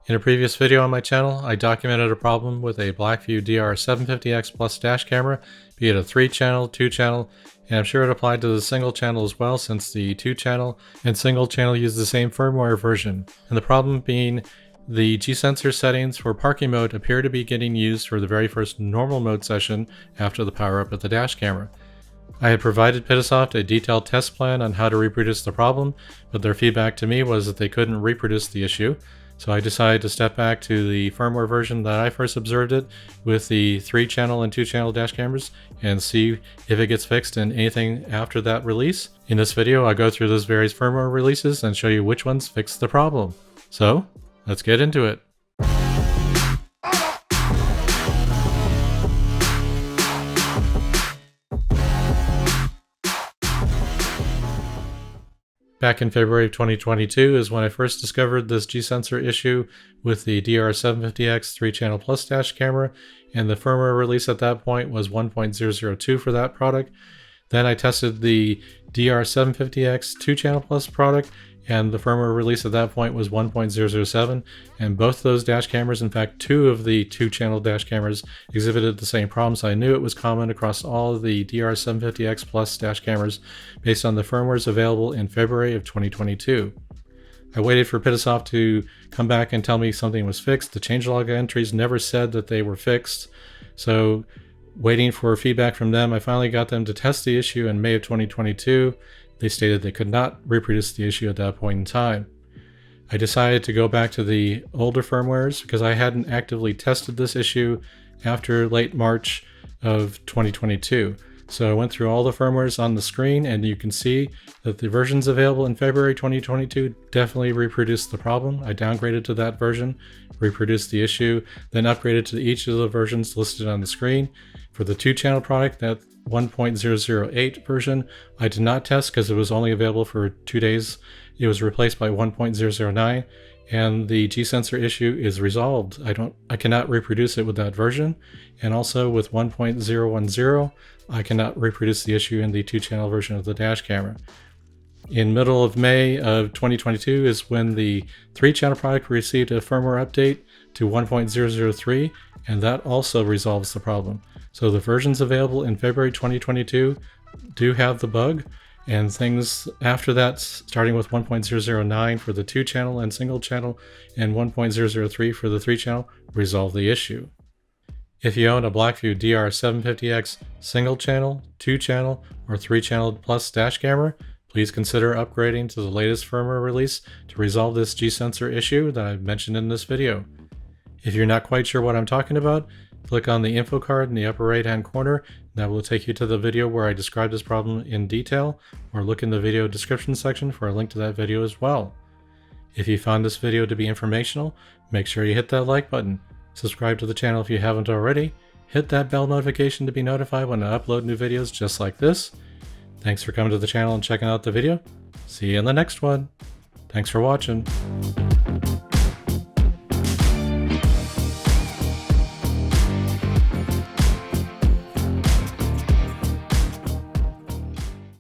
In a previous video on my channel, I documented a problem with a BlackVue DR750X Plus dash camera, be it a 3-channel, 2-channel, and I'm sure it applied to the single channel as well, since the 2-channel and single channel use the same firmware version. And the problem being, the G-sensor settings for parking mode appear to be getting used for the very first normal mode session after the power up of the dash camera. I had provided Pitasoft a detailed test plan on how to reproduce the problem, but their feedback to me was that they couldn't reproduce the issue. So I decided to step back to the firmware version that I first observed it with the 3-channel and 2-channel dash cameras and see if it gets fixed in anything after that release. In this video, I'll go through those various firmware releases and show you which ones fix the problem. So let's get into it. Back in February of 2022 is when I first discovered this G-sensor issue with the DR750X 3-channel plus dash camera, and the firmware release at that point was 1.002 for that product. Then I tested the DR750X 2-channel plus product, and the firmware release at that point was 1.007, and both those dash cameras, in fact 2 of the 2-channel dash cameras, exhibited the same problem, so I knew it was common across all of the DR750X Plus dash cameras based on the firmwares available in February of 2022. I waited for Pitasoft to come back and tell me something was fixed. The changelog entries never said that they were fixed, so waiting for feedback from them, I finally got them to test the issue in May of 2022. They stated they could not reproduce the issue at that point in time. I decided to go back to the older firmwares because I hadn't actively tested this issue after late March of 2022. So I went through all the firmwares on the screen, and you can see that the versions available in February 2022 definitely reproduced the problem. I downgraded to that version, reproduced the issue, then upgraded to each of the versions listed on the screen. For the 2-channel product, that 1.008 version, I did not test because it was only available for 2 days. It was replaced by 1.009, and the G-sensor issue is resolved. I cannot reproduce it with that version, and also with 1.010, I cannot reproduce the issue in the 2-channel version of the dash camera. In middle of May of 2022 is when the 3-channel product received a firmware update to 1.003, and that also resolves the problem. So the versions available in February 2022 do have the bug, and things after that, starting with 1.009 for the 2-channel and single channel and 1.003 for the 3-channel, resolve the issue. If you own a BlackVue DR750X single channel, 2-channel, or 3-channel plus dash camera, please consider upgrading to the latest firmware release to resolve this G-sensor issue that I've mentioned in this video. If you're not quite sure what I'm talking about, click on the info card in the upper right hand corner. That will take you to the video where I describe this problem in detail, or look in the video description section for a link to that video as well. If you found this video to be informational, make sure you hit that like button. Subscribe to the channel if you haven't already. Hit that bell notification to be notified when I upload new videos just like this. Thanks for coming to the channel and checking out the video. See you in the next one. Thanks for watching.